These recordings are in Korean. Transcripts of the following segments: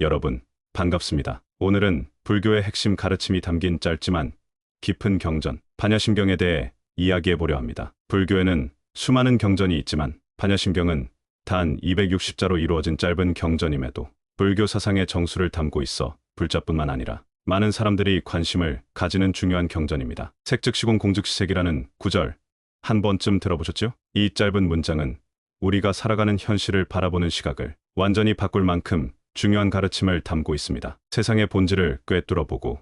여러분, 반갑습니다. 오늘은 불교의 핵심 가르침이 담긴 짧지만 깊은 경전, 반야심경에 대해 이야기해 보려 합니다. 불교에는 수많은 경전이 있지만 반야심경은 단 260자로 이루어진 짧은 경전임에도 불교 사상의 정수를 담고 있어 불자뿐만 아니라 많은 사람들이 관심을 가지는 중요한 경전입니다. 색즉시공 공즉시색이라는 구절 한 번쯤 들어보셨죠? 이 짧은 문장은 우리가 살아가는 현실을 바라보는 시각을 완전히 바꿀 만큼 중요한 가르침을 담고 있습니다. 세상의 본질을 꿰뚫어보고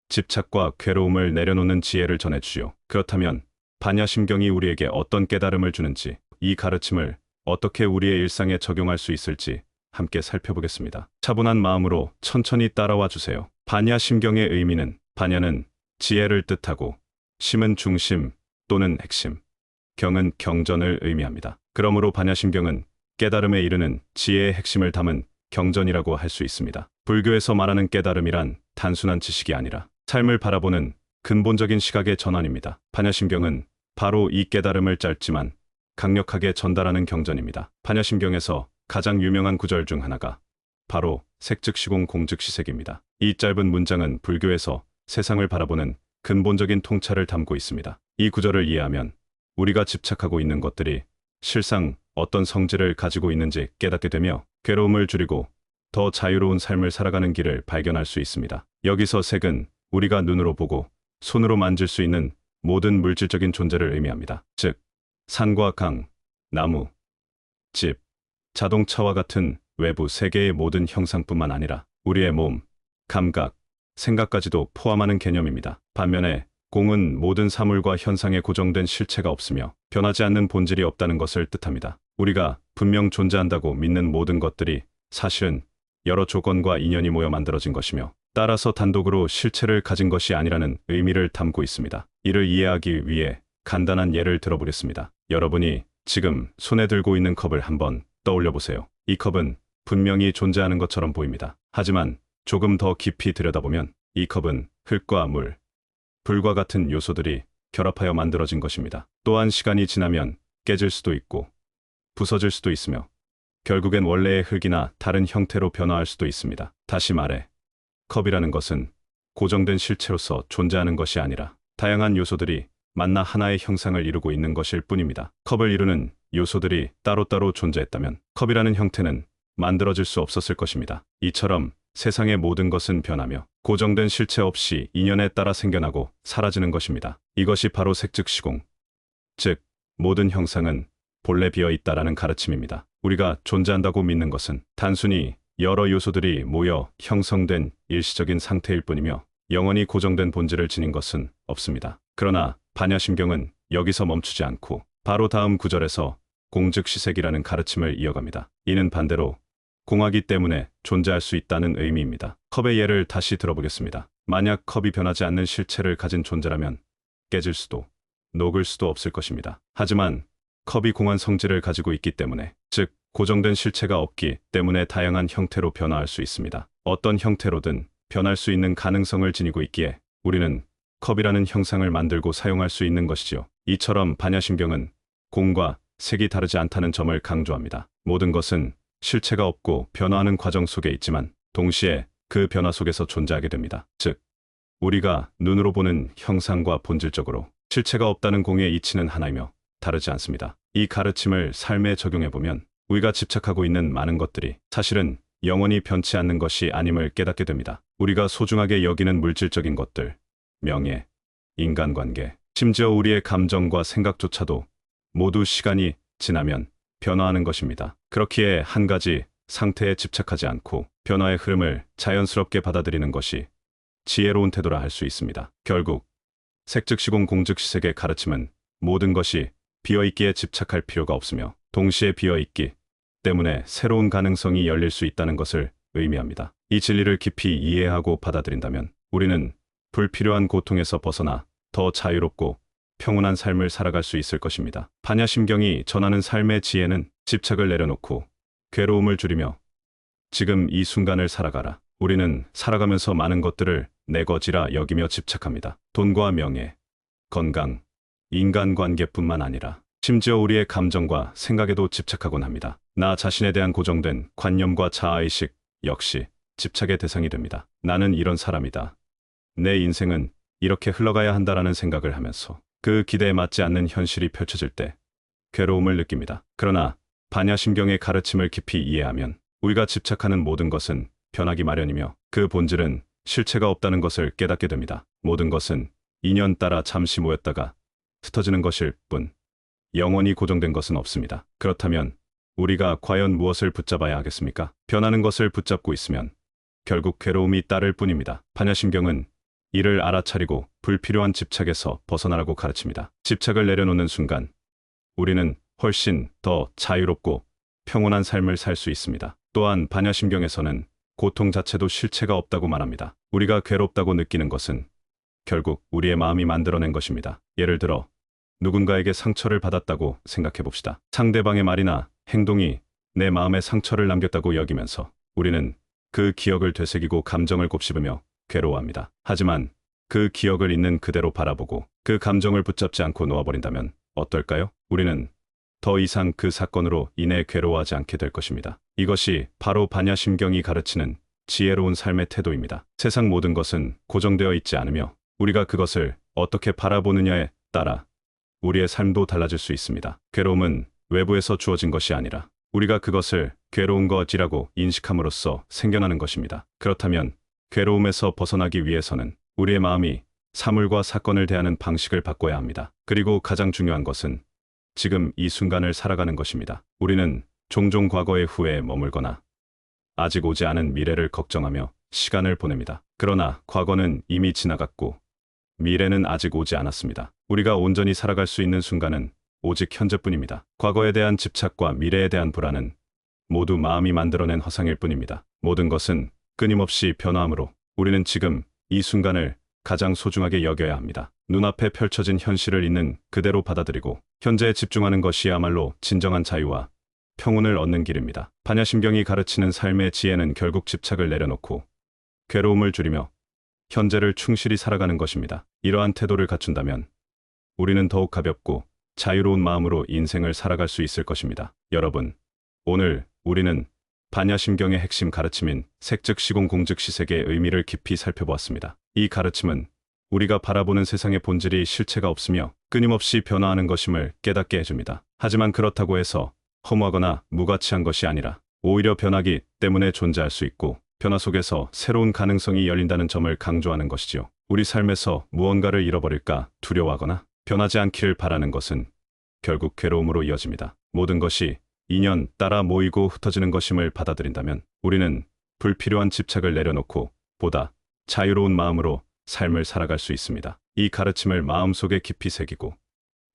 집착과 괴로움을 내려놓는 지혜를 전해주시오. 그렇다면 반야심경이 우리에게 어떤 깨달음을 주는지, 이 가르침을 어떻게 우리의 일상에 적용할 수 있을지 함께 살펴보겠습니다. 차분한 마음으로 천천히 따라와 주세요. 반야심경의 의미는, 반야는 지혜를 뜻하고 심은 중심 또는 핵심, 경은 경전을 의미합니다. 그러므로 반야심경은 깨달음에 이르는 지혜의 핵심을 담은 경전이라고 할 수 있습니다. 불교에서 말하는 깨달음이란 단순한 지식이 아니라 삶을 바라보는 근본적인 시각의 전환입니다. 반야심경은 바로 이 깨달음을 짧지만 강력하게 전달하는 경전입니다. 반야심경에서 가장 유명한 구절 중 하나가 바로 색즉시공 공즉시색입니다. 이 짧은 문장은 불교에서 세상을 바라보는 근본적인 통찰을 담고 있습니다. 이 구절을 이해하면 우리가 집착하고 있는 것들이 실상 어떤 성질을 가지고 있는지 깨닫게 되며 괴로움을 줄이고 더 자유로운 삶을 살아가는 길을 발견할 수 있습니다. 여기서 색은 우리가 눈으로 보고 손으로 만질 수 있는 모든 물질적인 존재를 의미합니다. 즉, 산과 강, 나무, 집, 자동차와 같은 외부 세계의 모든 형상뿐만 아니라 우리의 몸, 감각, 생각까지도 포함하는 개념입니다. 반면에 공은 모든 사물과 현상에 고정된 실체가 없으며 변하지 않는 본질이 없다는 것을 뜻합니다. 우리가 분명 존재한다고 믿는 모든 것들이 사실은 여러 조건과 인연이 모여 만들어진 것이며 따라서 단독으로 실체를 가진 것이 아니라는 의미를 담고 있습니다. 이를 이해하기 위해 간단한 예를 들어보겠습니다. 여러분이 지금 손에 들고 있는 컵을 한번 떠올려 보세요. 이 컵은 분명히 존재하는 것처럼 보입니다. 하지만 조금 더 깊이 들여다보면 이 컵은 흙과 물, 불과 같은 요소들이 결합하여 만들어진 것입니다. 또한 시간이 지나면 깨질 수도 있고 부서질 수도 있으며 결국엔 원래의 흙이나 다른 형태로 변화할 수도 있습니다. 다시 말해, 컵이라는 것은 고정된 실체로서 존재하는 것이 아니라 다양한 요소들이 만나 하나의 형상을 이루고 있는 것일 뿐입니다. 컵을 이루는 요소들이 따로따로 존재했다면 컵이라는 형태는 만들어질 수 없었을 것입니다. 이처럼 세상의 모든 것은 변하며 고정된 실체 없이 인연에 따라 생겨나고 사라지는 것입니다. 이것이 바로 색즉시공, 즉 모든 형상은 본래 비어있다라는 가르침입니다. 우리가 존재한다고 믿는 것은 단순히 여러 요소들이 모여 형성된 일시적인 상태일 뿐이며 영원히 고정된 본질을 지닌 것은 없습니다. 그러나 반야심경은 여기서 멈추지 않고 바로 다음 구절에서 공즉시색이라는 가르침을 이어갑니다. 이는 반대로 공하기 때문에 존재할 수 있다는 의미입니다. 컵의 예를 다시 들어보겠습니다. 만약 컵이 변하지 않는 실체를 가진 존재라면 깨질 수도 녹을 수도 없을 것입니다. 하지만 컵이 공한 성질을 가지고 있기 때문에, 즉 고정된 실체가 없기 때문에 다양한 형태로 변화할 수 있습니다. 어떤 형태로든 변할 수 있는 가능성을 지니고 있기에 우리는 컵이라는 형상을 만들고 사용할 수 있는 것이지요. 이처럼 반야심경은 공과 색이 다르지 않다는 점을 강조합니다. 모든 것은 실체가 없고 변화하는 과정 속에 있지만 동시에 그 변화 속에서 존재하게 됩니다. 즉, 우리가 눈으로 보는 형상과 본질적으로 실체가 없다는 공의 이치는 하나이며 다르지 않습니다. 이 가르침을 삶에 적용해보면 우리가 집착하고 있는 많은 것들이 사실은 영원히 변치 않는 것이 아님을 깨닫게 됩니다. 우리가 소중하게 여기는 물질적인 것들, 명예, 인간관계, 심지어 우리의 감정과 생각조차도 모두 시간이 지나면 변화하는 것입니다. 그렇기에 한 가지 상태에 집착하지 않고 변화의 흐름을 자연스럽게 받아들이는 것이 지혜로운 태도라 할 수 있습니다. 결국 색즉시공 공즉시색의 가르침은 모든 것이 비어있기에 집착할 필요가 없으며 동시에 비어있기 때문에 새로운 가능성이 열릴 수 있다는 것을 의미합니다. 이 진리를 깊이 이해하고 받아들인다면 우리는 불필요한 고통에서 벗어나 더 자유롭고 평온한 삶을 살아갈 수 있을 것입니다. 반야심경이 전하는 삶의 지혜는 집착을 내려놓고 괴로움을 줄이며 지금 이 순간을 살아가라. 우리는 살아가면서 많은 것들을 내 것이라 여기며 집착합니다. 돈과 명예, 건강, 인간관계뿐만 아니라 심지어 우리의 감정과 생각에도 집착하곤 합니다. 나 자신에 대한 고정된 관념과 자아의식 역시 집착의 대상이 됩니다. 나는 이런 사람이다. 내 인생은 이렇게 흘러가야 한다라는 생각을 하면서 그 기대에 맞지 않는 현실이 펼쳐질 때 괴로움을 느낍니다. 그러나 반야심경의 가르침을 깊이 이해하면 우리가 집착하는 모든 것은 변하기 마련이며 그 본질은 실체가 없다는 것을 깨닫게 됩니다. 모든 것은 인연 따라 잠시 모였다가 흩어지는 것일 뿐 영원히 고정된 것은 없습니다. 그렇다면 우리가 과연 무엇을 붙잡아야 하겠습니까? 변하는 것을 붙잡고 있으면 결국 괴로움이 따를 뿐입니다. 반야심경은 이를 알아차리고 불필요한 집착에서 벗어나라고 가르칩니다. 집착을 내려놓는 순간 우리는 훨씬 더 자유롭고 평온한 삶을 살 수 있습니다. 또한 반야심경에서는 고통 자체도 실체가 없다고 말합니다. 우리가 괴롭다고 느끼는 것은 결국 우리의 마음이 만들어낸 것입니다. 예를 들어 누군가에게 상처를 받았다고 생각해 봅시다. 상대방의 말이나 행동이 내 마음에 상처를 남겼다고 여기면서 우리는 그 기억을 되새기고 감정을 곱씹으며 괴로워합니다. 하지만 그 기억을 있는 그대로 바라보고 그 감정을 붙잡지 않고 놓아버린다면 어떨까요? 우리는 더 이상 그 사건으로 인해 괴로워하지 않게 될 것입니다. 이것이 바로 반야심경이 가르치는 지혜로운 삶의 태도입니다. 세상 모든 것은 고정되어 있지 않으며 우리가 그것을 어떻게 바라보느냐에 따라 우리의 삶도 달라질 수 있습니다. 괴로움은 외부에서 주어진 것이 아니라 우리가 그것을 괴로운 것이라고 인식함으로써 생겨나는 것입니다. 그렇다면 괴로움에서 벗어나기 위해서는 우리의 마음이 사물과 사건을 대하는 방식을 바꿔야 합니다. 그리고 가장 중요한 것은 지금 이 순간을 살아가는 것입니다. 우리는 종종 과거의 후회에 머물거나 아직 오지 않은 미래를 걱정하며 시간을 보냅니다. 그러나 과거는 이미 지나갔고 미래는 아직 오지 않았습니다. 우리가 온전히 살아갈 수 있는 순간은 오직 현재뿐입니다. 과거에 대한 집착과 미래에 대한 불안은 모두 마음이 만들어낸 허상일 뿐입니다. 모든 것은 끊임없이 변화하므로 우리는 지금 이 순간을 가장 소중하게 여겨야 합니다. 눈앞에 펼쳐진 현실을 있는 그대로 받아들이고 현재에 집중하는 것이야말로 진정한 자유와 평온을 얻는 길입니다. 반야심경이 가르치는 삶의 지혜는 결국 집착을 내려놓고 괴로움을 줄이며 현재를 충실히 살아가는 것입니다. 이러한 태도를 갖춘다면 우리는 더욱 가볍고 자유로운 마음으로 인생을 살아갈 수 있을 것입니다. 여러분, 오늘 우리는 반야심경의 핵심 가르침인 색즉시공공즉시색의 의미를 깊이 살펴보았습니다. 이 가르침은 우리가 바라보는 세상의 본질이 실체가 없으며 끊임없이 변화하는 것임을 깨닫게 해줍니다. 하지만 그렇다고 해서 허무하거나 무가치한 것이 아니라 오히려 변하기 때문에 존재할 수 있고 변화 속에서 새로운 가능성이 열린다는 점을 강조하는 것이지요. 우리 삶에서 무언가를 잃어버릴까 두려워하거나 변하지 않기를 바라는 것은 결국 괴로움으로 이어집니다. 모든 것이 인연 따라 모이고 흩어지는 것임을 받아들인다면 우리는 불필요한 집착을 내려놓고 보다 자유로운 마음으로 삶을 살아갈 수 있습니다. 이 가르침을 마음속에 깊이 새기고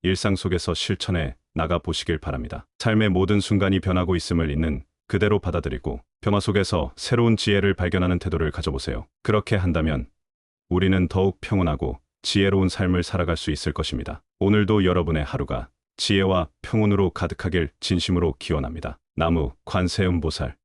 일상 속에서 실천해 나가 보시길 바랍니다. 삶의 모든 순간이 변하고 있음을 있는 그대로 받아들이고 변화 속에서 새로운 지혜를 발견하는 태도를 가져보세요. 그렇게 한다면 우리는 더욱 평온하고 지혜로운 삶을 살아갈 수 있을 것입니다. 오늘도 여러분의 하루가 지혜와 평온으로 가득하길 진심으로 기원합니다. 나무 관세음보살